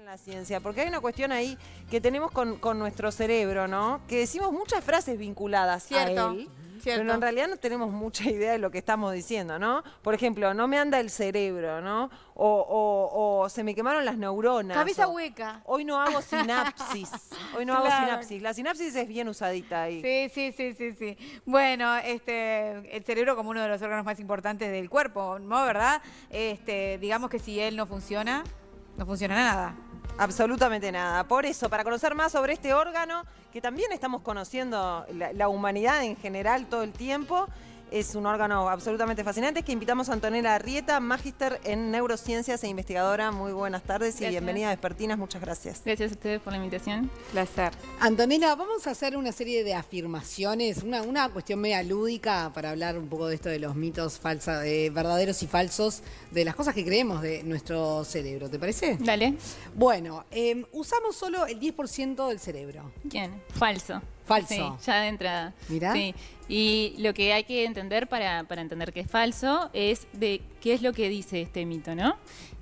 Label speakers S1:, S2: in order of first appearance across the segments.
S1: la ciencia, porque hay una cuestión ahí que tenemos con nuestro cerebro, ¿no? Que decimos muchas frases vinculadas a él, pero en realidad no tenemos mucha idea de lo que estamos diciendo, ¿no? Por ejemplo, no me anda el cerebro, ¿no? O se me quemaron las neuronas.
S2: Cabeza hueca.
S1: Hoy no hago sinapsis. Hoy no hago sinapsis. La sinapsis es bien usadita ahí.
S2: Sí. Bueno, el cerebro como uno de los órganos más importantes del cuerpo, ¿no? ¿Verdad? Digamos que si él no funciona, no funciona nada.
S1: Absolutamente nada. Por eso, para conocer más sobre este órgano, que también estamos conociendo la humanidad en general todo el tiempo, es un órgano absolutamente fascinante, que invitamos a Antonella Arrieta, magíster en neurociencias e investigadora. Muy buenas tardes y bienvenida a Despertinas. Muchas gracias.
S3: Gracias a ustedes por la invitación.
S2: Placer.
S4: Antonella, vamos a hacer una serie de afirmaciones, una cuestión media lúdica para hablar un poco de esto de los mitos verdaderos y falsos, de las cosas que creemos de nuestro cerebro. ¿Te parece?
S3: Dale.
S4: Bueno, usamos solo el 10% del cerebro.
S3: Bien. Falso.
S4: Falso.
S3: Sí, ya de entrada.
S4: Mirá.
S3: Sí. Y lo que hay que entender para entender que es falso es de qué es lo que dice este mito, ¿no?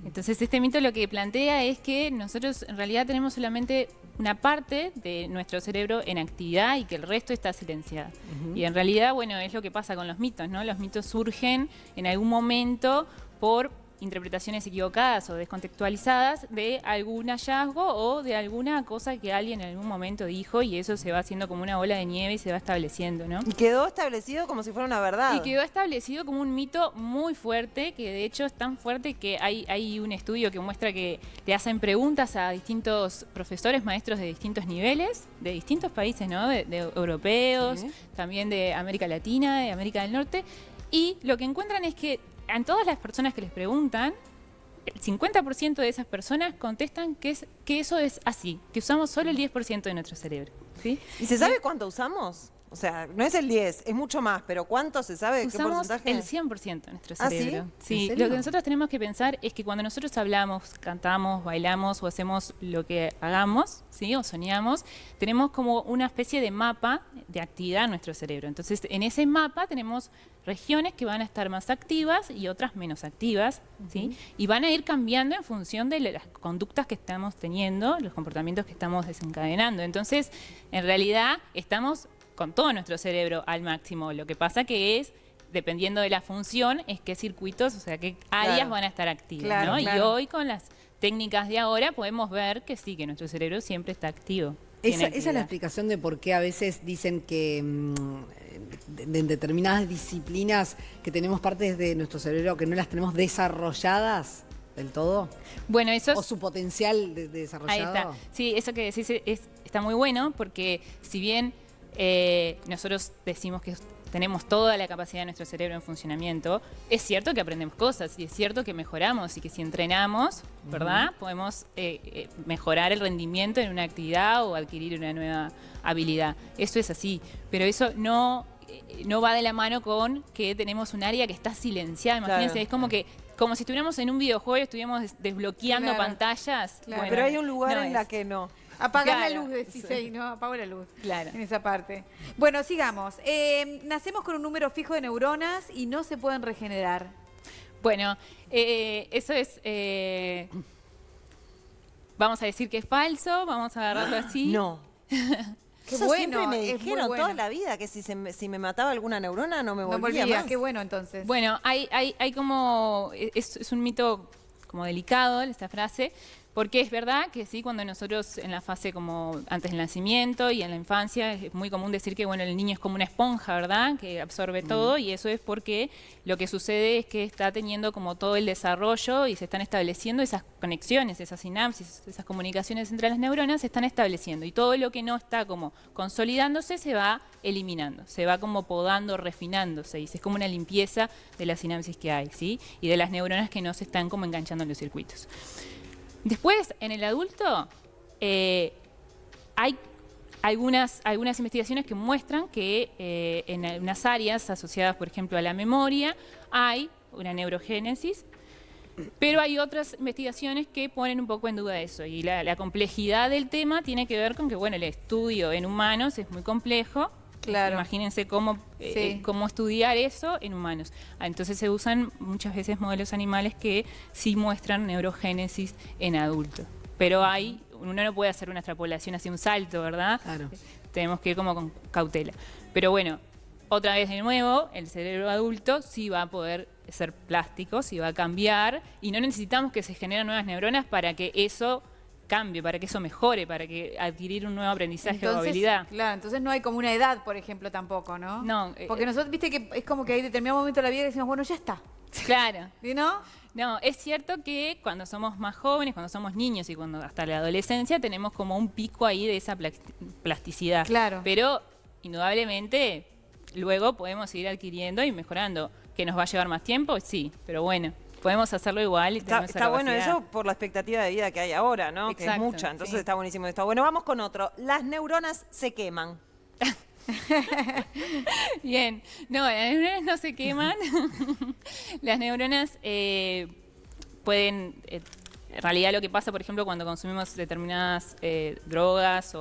S3: Entonces, este mito lo que plantea es que nosotros en realidad tenemos solamente una parte de nuestro cerebro en actividad y que el resto está silenciado. Y en realidad, bueno, es lo que pasa con los mitos, ¿no? Los mitos surgen en algún momento por interpretaciones equivocadas o descontextualizadas de algún hallazgo o de alguna cosa que alguien en algún momento dijo, y eso se va haciendo como una bola de nieve y se va estableciendo, ¿no?
S1: Y quedó establecido como si fuera una verdad.
S3: Y quedó establecido como un mito muy fuerte, que de hecho es tan fuerte que hay un estudio que muestra que le hacen preguntas a distintos profesores, maestros de distintos niveles, de distintos países, ¿no? De europeos,
S1: Sí.
S3: también de América Latina, de América del Norte, y lo que encuentran es que a todas las personas que les preguntan, el 50% de esas personas contestan que eso es así, que usamos solo el 10% de nuestro cerebro, ¿sí?
S1: ¿Y se sabe cuánto usamos? O sea, no es el 10, es mucho más, pero ¿cuánto se sabe? ¿Qué
S3: Usamos
S1: porcentaje?
S3: el 100% de nuestro
S1: ¿Ah, sí?
S3: cerebro. Sí,
S1: ¿En serio?
S3: lo que nosotros tenemos que pensar es que cuando nosotros hablamos, cantamos, bailamos o hacemos lo que hagamos, ¿sí? O soñamos, tenemos como una especie de mapa de actividad en nuestro cerebro. Entonces, en ese mapa tenemos regiones que van a estar más activas y otras menos activas, ¿sí? Y van a ir cambiando en función de las conductas que estamos teniendo, los comportamientos que estamos desencadenando. Entonces, en realidad, estamos con todo nuestro cerebro al máximo. Lo que pasa que es, dependiendo de la función, es qué circuitos, o sea, qué áreas van a estar activas, ¿no? Y hoy con las técnicas de ahora podemos ver que sí, que nuestro cerebro siempre está activo.
S4: Esa es la explicación de por qué a veces dicen que en determinadas disciplinas que tenemos partes de nuestro cerebro que no las tenemos desarrolladas del todo.
S3: Bueno, eso es...
S4: O su potencial desarrollado.
S3: Ahí está. Sí, eso que decís está muy bueno, porque si bien nosotros decimos que tenemos toda la capacidad de nuestro cerebro en funcionamiento, es cierto que aprendemos cosas y es cierto que mejoramos y que si entrenamos, ¿verdad? Podemos mejorar el rendimiento en una actividad o adquirir una nueva habilidad. Eso es así, pero eso no va de la mano con que tenemos un área que está silenciada. Imagínense, es como si estuviéramos en un videojuego y estuviéramos desbloqueando pantallas.
S2: Claro.
S3: Bueno,
S1: Pero hay un lugar
S3: no
S1: en
S3: es.
S1: la que no.
S2: Apagar la
S3: Claro.
S2: luz, decís ahí, ¿no? Apago la luz.
S3: Claro.
S2: En esa parte. Bueno, sigamos. Nacemos con un número fijo de neuronas y no se pueden regenerar.
S3: Bueno, eso es... vamos a decir que es falso, vamos a agarrarlo así.
S1: No.
S2: Qué
S1: Eso
S2: bueno,
S1: siempre me
S2: es muy
S1: dijeron
S2: bueno.
S1: toda la vida que si me mataba alguna neurona no me
S2: No
S1: volvía
S2: volvía,
S1: más.
S2: qué bueno entonces.
S3: Bueno, hay como... Es un mito como delicado esta frase, porque es verdad que sí, cuando nosotros en la fase como antes del nacimiento y en la infancia es muy común decir que bueno, el niño es como una esponja, ¿verdad? Que absorbe todo, y eso es porque lo que sucede es que está teniendo como todo el desarrollo y se están estableciendo esas conexiones, esas sinapsis, esas comunicaciones entre las neuronas se están estableciendo, y todo lo que no está como consolidándose se va eliminando, se va como podando, refinándose, y es como una limpieza de las sinapsis que hay, ¿sí? Y de las neuronas que no se están como enganchando en los circuitos. Después, en el adulto, hay algunas investigaciones que muestran que en algunas áreas asociadas, por ejemplo, a la memoria, hay una neurogénesis, pero hay otras investigaciones que ponen un poco en duda eso. Y la complejidad del tema tiene que ver con que, bueno, el estudio en humanos es muy complejo.
S2: Claro.
S3: Imagínense cómo estudiar eso en humanos. Entonces se usan muchas veces modelos animales que sí muestran neurogénesis en adultos. pero uno no puede hacer una extrapolación hacia un salto, ¿verdad?
S4: Claro.
S3: Tenemos que ir como con cautela. Pero bueno, otra vez de nuevo, el cerebro adulto sí va a poder ser plástico, sí va a cambiar, y no necesitamos que se generen nuevas neuronas para que eso cambie, para que eso mejore, para que adquirir un nuevo aprendizaje o habilidad.
S2: Claro, entonces no hay como una edad, por ejemplo, tampoco, ¿no?
S3: No.
S2: Porque nosotros, viste que es como que hay determinado momento de la vida que decimos, bueno, ya está.
S3: Claro.
S2: ¿Y no?
S3: No, es cierto que cuando somos más jóvenes, cuando somos niños y cuando hasta la adolescencia, tenemos como un pico ahí de esa plasticidad.
S2: Claro.
S3: Pero, indudablemente, luego podemos seguir adquiriendo y mejorando. ¿Que nos va a llevar más tiempo? Sí, pero bueno, podemos hacerlo igual y tenemos esa
S1: Está bueno
S3: capacidad.
S1: eso por la expectativa de vida que hay ahora, ¿no? Que es
S3: Exacto,
S1: mucha, entonces
S3: sí.
S1: está buenísimo esto. Bueno, vamos con otro. Las neuronas se queman.
S3: Bien, no, las neuronas no se queman. Las neuronas pueden, en realidad lo que pasa, por ejemplo, cuando consumimos determinadas drogas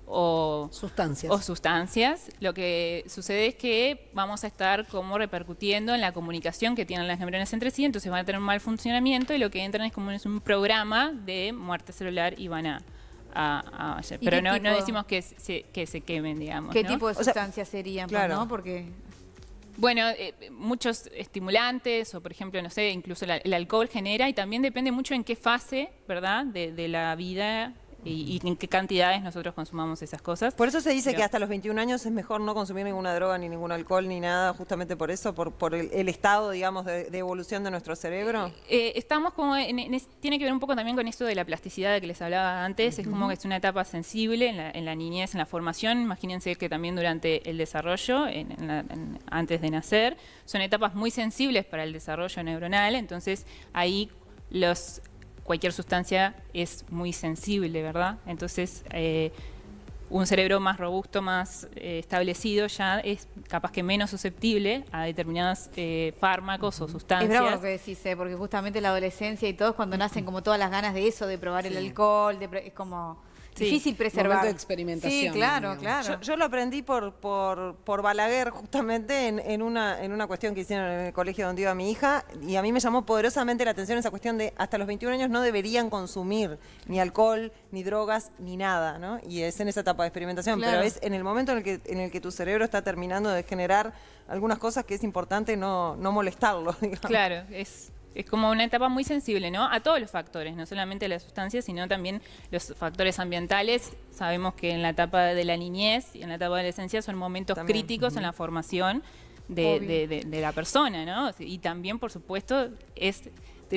S3: o sustancias, lo que sucede es que vamos a estar como repercutiendo en la comunicación que tienen las neuronas entre sí, entonces van a tener un mal funcionamiento y lo que entran es como es un programa de muerte celular y van a pero no decimos que se quemen, digamos.
S2: ¿Qué
S3: ¿no?
S2: tipo de sustancias serían?
S1: claro.
S2: Pues, ¿no? Porque
S3: Bueno, muchos estimulantes o, por ejemplo, no sé, incluso el alcohol genera y también depende mucho en qué fase, ¿verdad?, de la vida y en qué cantidades nosotros consumamos esas cosas.
S1: Por eso se dice
S3: Pero-
S1: que hasta los 21 años es mejor no consumir ninguna droga, ni ningún alcohol, ni nada, justamente por eso, por el estado, digamos, de evolución de nuestro cerebro.
S3: Estamos como, tiene que ver un poco también con esto de la plasticidad de que les hablaba antes, es como que es una etapa sensible en la niñez, en la formación, imagínense que también durante el desarrollo, antes de nacer, son etapas muy sensibles para el desarrollo neuronal, entonces ahí cualquier sustancia es muy sensible, ¿verdad? Entonces, un cerebro más robusto, más establecido, ya es capaz que menos susceptible a determinados fármacos o sustancias.
S2: es bravo lo que decís, porque justamente la adolescencia y todo es cuando nacen como todas las ganas de eso, de probar el alcohol, es como
S3: Sí.
S2: difícil preservar.
S4: Momento de experimentación,
S2: Sí, claro,
S4: digamos.
S2: claro.
S1: Yo lo aprendí por Balaguer, justamente en una cuestión que hicieron en el colegio donde iba mi hija, y a mí me llamó poderosamente la atención esa cuestión de hasta los 21 años no deberían consumir ni alcohol, ni drogas, ni nada, ¿no? Y es en esa etapa de experimentación,
S2: Claro.
S1: pero es en el momento en el que tu cerebro está terminando de generar algunas cosas que es importante no molestarlo, digamos.
S3: Claro, es como una etapa muy sensible, ¿no? A todos los factores, no solamente a las sustancias, sino también los factores ambientales. Sabemos que en la etapa de la niñez y en la etapa de la adolescencia son momentos
S1: También.
S3: críticos en la formación de la persona, ¿no? Y también, por supuesto,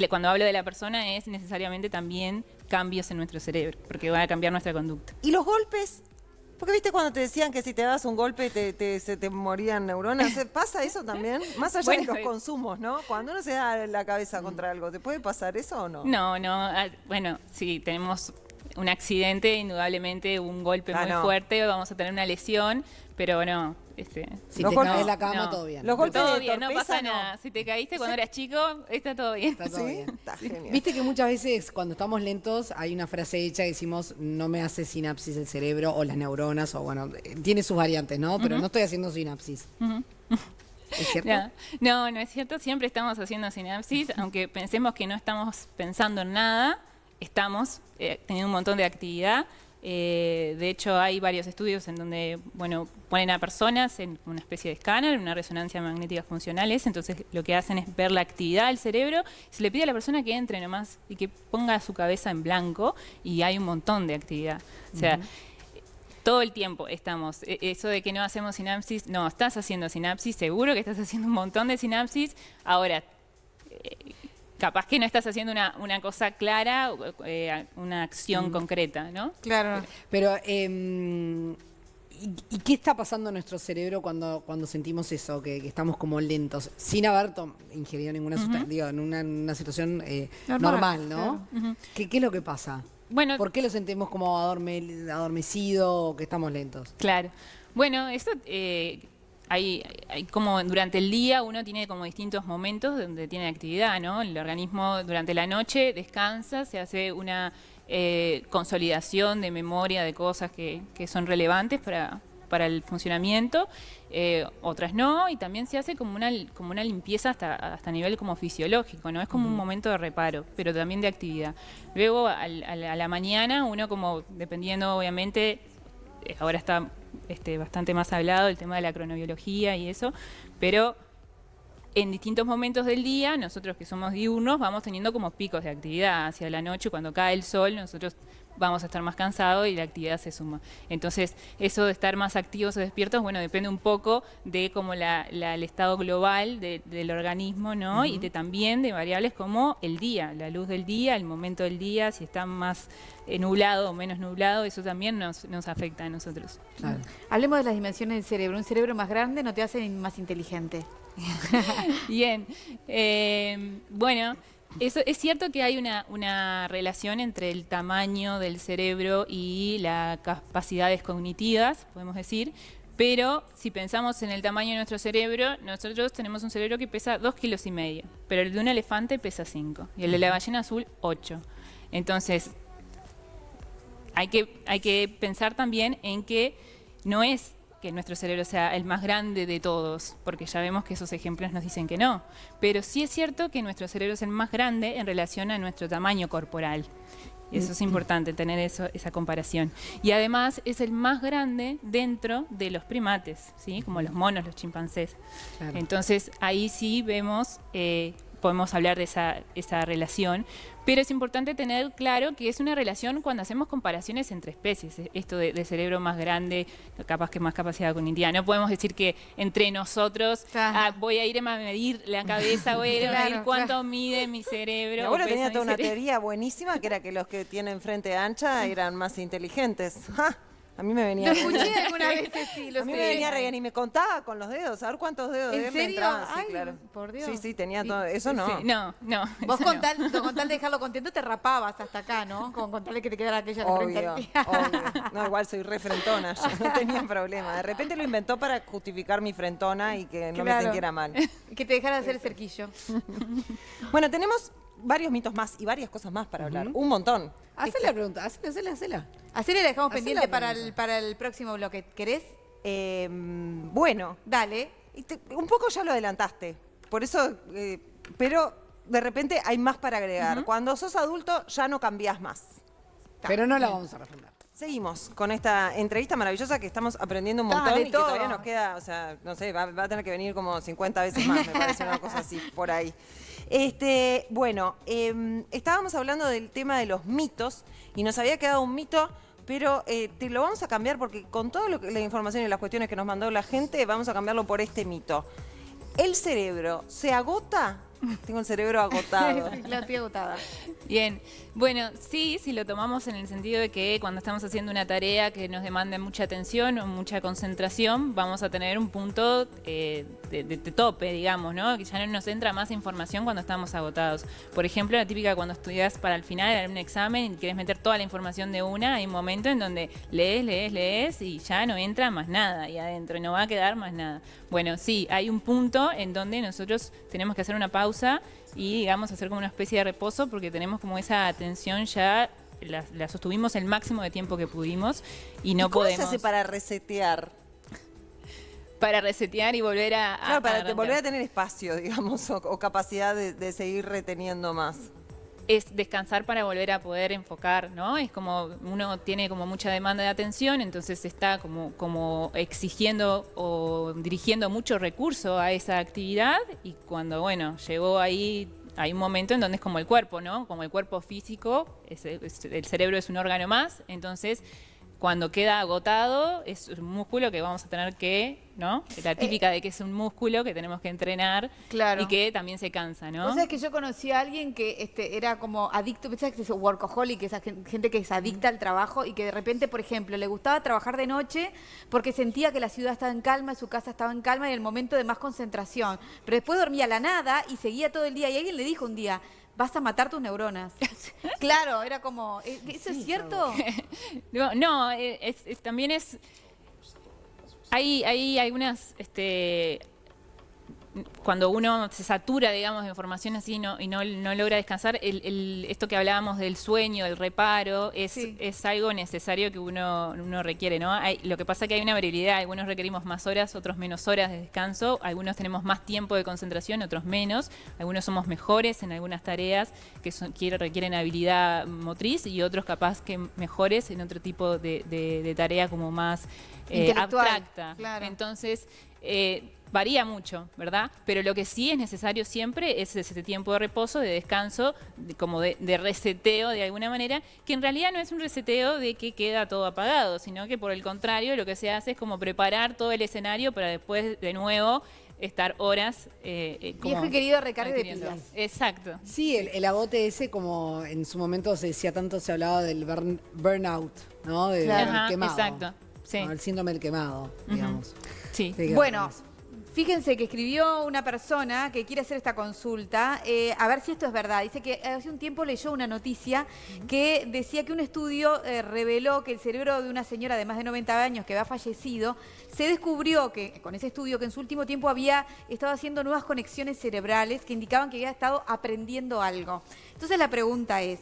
S3: cuando hablo de la persona es necesariamente también cambios en nuestro cerebro, porque van a cambiar nuestra conducta.
S1: ¿Y los golpes? Porque viste cuando te decían que si te das un golpe se te morían neuronas. ¿Pasa eso también? Más allá de
S3: Bueno,
S1: los consumos, ¿no? Cuando uno se da la cabeza contra algo, ¿te puede pasar eso o no?
S3: No, bueno, si tenemos un accidente, indudablemente un golpe muy
S1: no.
S3: fuerte, vamos a tener una lesión, pero no,
S4: Si
S1: Los
S4: te
S1: golpes-
S4: caes de la cama,
S3: no.
S4: todo bien.
S1: Los golpes
S3: todo
S1: de
S3: bien, no
S1: torpeza,
S3: pasa
S1: no.
S3: nada. Si te caíste cuando eras chico, está todo bien.
S4: Está todo
S1: ¿Sí?
S4: bien.
S1: Está genial.
S4: Viste que muchas veces cuando estamos lentos hay una frase hecha que decimos no me hace sinapsis el cerebro o las neuronas o bueno, tiene sus variantes, ¿no? Pero no estoy haciendo sinapsis. ¿Es cierto?
S3: No, no es cierto. Siempre estamos haciendo sinapsis, aunque pensemos que no estamos pensando en nada, estamos teniendo un montón de actividad. De hecho, hay varios estudios en donde, bueno, ponen a personas en una especie de escáner, una resonancia magnética funcionales, entonces lo que hacen es ver la actividad del cerebro, se le pide a la persona que entre nomás y que ponga su cabeza en blanco y hay un montón de actividad. O sea, todo el tiempo estamos, eso de que no hacemos sinapsis, no, estás haciendo sinapsis, seguro que estás haciendo un montón de sinapsis, ahora capaz que no estás haciendo una cosa clara, una acción concreta, ¿no?
S2: Claro.
S4: Pero, ¿y qué está pasando en nuestro cerebro cuando sentimos eso, que estamos como lentos, sin haber ingerido ninguna sustancia, digo, en una situación normal, ¿no? ¿Qué es lo que pasa?
S3: Bueno,
S4: ¿Por qué lo sentimos como adormecido o que estamos lentos?
S3: claro. Bueno, eso hay como durante el día uno tiene como distintos momentos donde tiene actividad, ¿no? El organismo durante la noche descansa, se hace una consolidación de memoria de cosas que son relevantes para el funcionamiento, otras no, y también se hace como una limpieza hasta nivel como fisiológico, ¿no? Es como un momento de reparo, pero también de actividad. Luego a la mañana uno como, dependiendo obviamente, ahora está bastante más hablado el tema de la cronobiología y eso, pero en distintos momentos del día, nosotros que somos diurnos, vamos teniendo como picos de actividad. Hacia la noche, cuando cae el sol, nosotros vamos a estar más cansados y la actividad se suma. Entonces, eso de estar más activos o despiertos, bueno, depende un poco de como el estado global del organismo, ¿no? Y también de variables como el día, la luz del día, el momento del día, si está más nublado o menos nublado, eso también nos afecta a nosotros.
S4: Claro.
S2: Hablemos de las dimensiones del cerebro. Un cerebro más grande no te hace más inteligente.
S3: Bien, bueno, eso es cierto que hay una relación entre el tamaño del cerebro y las capacidades cognitivas, podemos decir, pero si pensamos en el tamaño de nuestro cerebro, nosotros tenemos un cerebro que pesa 2,5 kilos, pero el de un elefante pesa 5 y el de la ballena azul 8. Entonces, hay que pensar también en que no es que nuestro cerebro sea el más grande de todos, porque ya vemos que esos ejemplos nos dicen que no. Pero sí es cierto que nuestro cerebro es el más grande en relación a nuestro tamaño corporal. Y eso es importante, tener esa comparación. Y además es el más grande dentro de los primates, ¿sí? Como los monos, los chimpancés. Claro. Entonces ahí sí vemos, podemos hablar de esa relación, pero es importante tener claro que es una relación cuando hacemos comparaciones entre especies, esto de cerebro más grande, capaz que más capacidad cognitiva. No podemos decir que entre nosotros voy a ir a medir la cabeza, voy a ir a medir cuánto mide mi cerebro.
S1: Mi abuelo tenía toda una teoría buenísima que era que los que tienen frente ancha eran más inteligentes. ¡Ja! A mí me venía
S2: re bien. Algunas veces sí, lo sé.
S1: A mí me venía re bien y me contaba con los dedos, a ver cuántos dedos
S2: ¿En
S1: me
S2: serio?
S1: entraban. Sí,
S2: Ay,
S1: claro.
S2: por Dios.
S1: Sí, tenía todo. Eso no.
S3: Sí, no.
S2: Vos con tal de dejarlo contento te rapabas hasta acá, ¿no? Con tal de que te quedara aquella de frente al pie.
S1: Obvio. No, igual soy re frentona, yo no tenía problema. De repente lo inventó para justificar mi frentona y que no me sintiera mal.
S2: Que te dejara de hacer el cerquillo.
S1: Bueno, tenemos varios mitos más y varias cosas más para hablar. Un montón.
S4: Hacé la pregunta, hacela.
S2: Así la dejamos
S4: Hacé
S2: pendiente
S4: la
S2: para el próximo bloque. ¿Querés?
S1: Bueno,
S2: Dale.
S1: un poco ya lo adelantaste. Por eso, pero de repente hay más para agregar. Cuando sos adulto ya no cambiás más.
S4: Pero no la vamos a responder.
S1: Seguimos con esta entrevista maravillosa que estamos aprendiendo un montón
S2: de
S1: y que
S2: todo.
S1: todavía nos queda, o sea, no sé, va a tener que venir como 50 veces más, me parece una cosa así, por ahí. Bueno, estábamos hablando del tema de los mitos y nos había quedado un mito, pero te lo vamos a cambiar porque con toda la información y las cuestiones que nos mandó la gente, vamos a cambiarlo por este mito. ¿El cerebro se agota? Tengo el cerebro agotado.
S2: La estoy agotada.
S3: Bien, bueno, sí, si lo tomamos en el sentido de que cuando estamos haciendo una tarea que nos demande mucha atención o mucha concentración, vamos a tener un punto de tope, digamos, ¿no? Que ya no nos entra más información cuando estamos agotados. Por ejemplo, la típica cuando estudias para el final, en un examen, y quieres meter toda la información de una, hay un momento en donde lees y ya no entra más nada ahí adentro, y no va a quedar más nada. Bueno, sí, hay un punto en donde nosotros tenemos que hacer una pausa y, digamos, hacer como una especie de reposo porque tenemos como esa atención ya, la sostuvimos el máximo de tiempo que pudimos y no
S1: ¿Cómo
S3: podemos...
S1: se hace para resetear?
S3: Para resetear y volver a...
S1: Claro, para
S3: arrancar.
S1: volver a tener espacio, digamos, o capacidad de seguir reteniendo más.
S3: Es descansar para volver a poder enfocar, ¿no? Es como uno tiene como mucha demanda de atención, entonces está como exigiendo o dirigiendo mucho recurso a esa actividad y cuando, bueno, llegó ahí, hay un momento en donde es como el cuerpo, ¿no? Como el cuerpo físico, el cerebro es un órgano más, entonces cuando queda agotado es un músculo que vamos a tener que, ¿no? La típica de que es un músculo que tenemos que entrenar
S2: Claro.
S3: y que también se cansa, ¿no?
S2: Vos sabés que yo conocí a alguien que era como adicto, pensás que es workaholic, esa gente que es adicta al trabajo y que de repente, por ejemplo, le gustaba trabajar de noche porque sentía que la ciudad estaba en calma, su casa estaba en calma y el momento de más concentración. Pero después dormía a la nada y seguía todo el día. Y alguien le dijo un día, vas a matar tus neuronas. Claro, era como, ¿eso es cierto?
S3: No, también es... Hay algunas cuando uno se satura, digamos, de información así y no logra descansar, esto que hablábamos del sueño, del reparo, es algo necesario que uno requiere, ¿no? Lo que pasa es que hay una variabilidad, algunos requerimos más horas, otros menos horas de descanso, algunos tenemos más tiempo de concentración, otros menos, algunos somos mejores en algunas tareas que requieren habilidad motriz y otros capaz que mejores en otro tipo de tarea como más abstracta.
S2: Claro.
S3: Entonces, varía mucho, ¿verdad? Pero lo que sí es necesario siempre es ese tiempo de reposo, de descanso, como de reseteo de alguna manera, que en realidad no es un reseteo de que queda todo apagado, sino que por el contrario lo que se hace es como preparar todo el escenario para después de nuevo estar horas
S2: viejo y querido recargue de pilas.
S3: Exacto.
S4: Sí, el agote ese, como en su momento se decía tanto, se hablaba del burnout, ¿no? De
S3: Ajá,
S4: quemado.
S3: exacto. Sí.
S4: ¿No? El síndrome del quemado, digamos.
S3: Sí.
S4: Sí,
S2: Bueno, fíjense que escribió una persona que quiere hacer esta consulta, a ver si esto es verdad. Dice que hace un tiempo leyó una noticia que decía que un estudio reveló que el cerebro de una señora de más de 90 años que había fallecido, se descubrió que con ese estudio que en su último tiempo había estado haciendo nuevas conexiones cerebrales que indicaban que había estado aprendiendo algo. Entonces la pregunta es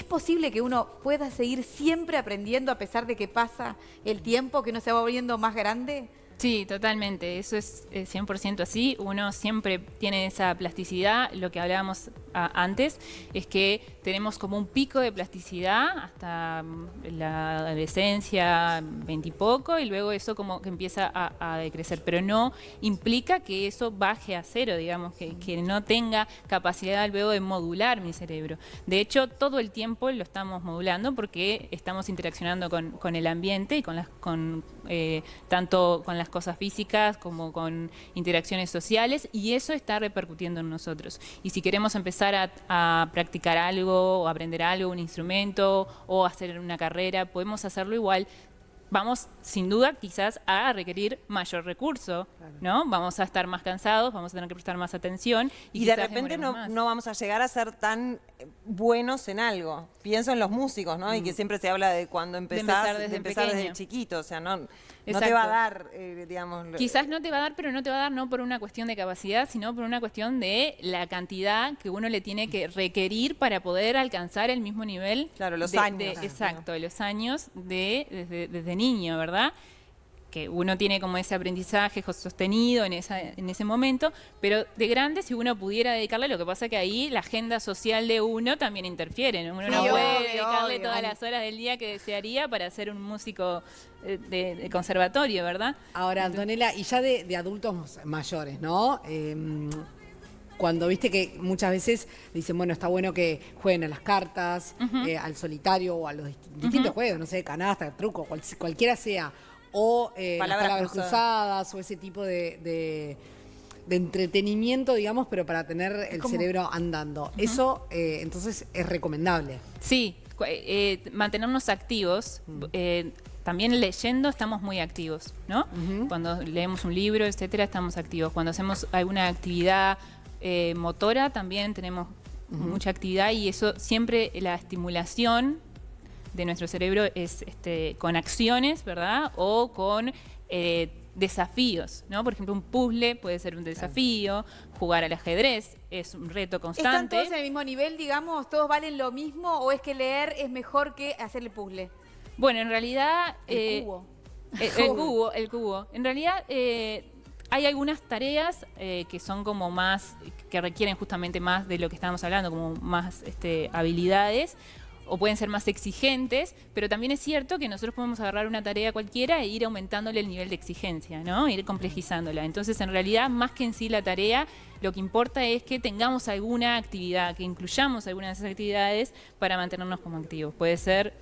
S2: posible que uno pueda seguir siempre aprendiendo a pesar de que pasa el tiempo, que uno se va volviendo más grande?
S3: Sí, totalmente. Eso es 100% así. Uno siempre tiene esa plasticidad. Lo que hablábamos antes es que tenemos como un pico de plasticidad hasta la adolescencia, 20 y poco, y luego eso como que empieza a decrecer. Pero no implica que eso baje a cero, digamos, que no tenga capacidad luego de modular mi cerebro. De hecho, todo el tiempo lo estamos modulando porque estamos interaccionando con el ambiente y tanto con las cosas físicas como con interacciones sociales, y eso está repercutiendo en nosotros. Y si queremos empezar a practicar algo o aprender algo, un instrumento o hacer una carrera, podemos hacerlo igual. Vamos, sin duda, quizás a requerir mayor recurso, ¿no? Vamos a estar más cansados, vamos a tener que prestar más atención.
S1: Y de repente no vamos a llegar a ser tan buenos en algo. Pienso en los músicos, ¿no? Y que siempre se habla de cuando empezar desde chiquito. O sea, no te va a dar, digamos...
S3: Quizás no te va a dar, pero no te va a dar no por una cuestión de capacidad, sino por una cuestión de la cantidad que uno le tiene que requerir para poder alcanzar el mismo nivel.
S1: Claro, los años.
S3: Exacto, los años desde niño, ¿verdad? Que uno tiene como ese aprendizaje sostenido en ese momento, pero de grande, si uno pudiera dedicarle, lo que pasa es que ahí la agenda social de uno también interfiere, ¿no? Uno no puede dedicarle todas las horas del día que desearía para ser un músico de conservatorio, ¿verdad?
S4: Ahora, Antonella, y ya de adultos mayores, ¿no? Cuando viste que muchas veces dicen, bueno, está bueno que jueguen a las cartas, al solitario o a los distintos juegos, no sé, canasta, truco, cualquiera sea, o palabras cruzadas o ese tipo de entretenimiento, digamos, pero para tener el cerebro andando. Eso, entonces, es recomendable.
S3: Sí, mantenernos activos. También leyendo estamos muy activos, ¿no? Cuando leemos un libro, etcétera, estamos activos. Cuando hacemos alguna actividad motora, también tenemos mucha actividad, y eso siempre, la estimulación de nuestro cerebro es con acciones, ¿verdad? O con desafíos, ¿no? Por ejemplo, un puzzle puede ser un desafío, jugar al ajedrez es un reto constante.
S2: ¿Están todos en el mismo nivel, digamos? ¿Todos valen lo mismo? ¿O es que leer es mejor que hacer el puzzle?
S3: Bueno, en realidad...
S2: El cubo.
S3: El cubo. En realidad... hay algunas tareas que son como más, que requieren justamente más de lo que estábamos hablando, como más habilidades, o pueden ser más exigentes, pero también es cierto que nosotros podemos agarrar una tarea cualquiera e ir aumentándole el nivel de exigencia, ¿no? Ir complejizándola. Entonces, en realidad, más que en sí la tarea, lo que importa es que tengamos alguna actividad, que incluyamos algunas de esas actividades para mantenernos como activos. Puede ser,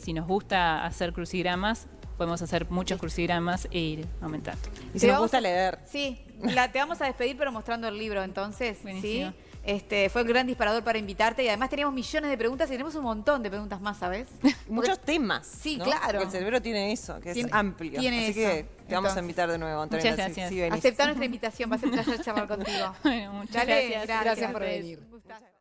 S3: si nos gusta hacer crucigramas, podemos hacer muchos crucigramas e ir aumentando.
S1: Y si nos gusta leer.
S2: Sí, te vamos a despedir, pero mostrando el libro, entonces.
S3: Buenísimo.
S2: ¿Sí? Fue un gran disparador para invitarte, y además teníamos millones de preguntas y tenemos un montón de preguntas más, ¿sabes?
S1: Muchos temas.
S2: Sí,
S1: ¿no?
S2: claro.
S1: Porque el cerebro tiene eso, que es amplio.
S2: Tiene
S1: Así
S2: eso.
S1: que te vamos a invitar de nuevo, Antonella.
S3: Muchas gracias.
S1: Si venís.
S2: Aceptá nuestra invitación, va a ser un placer charlar contigo.
S3: Bueno, muchas
S2: Dale,
S3: gracias.
S4: Gracias por
S3: a ustedes.
S4: venir.
S2: Gustazo.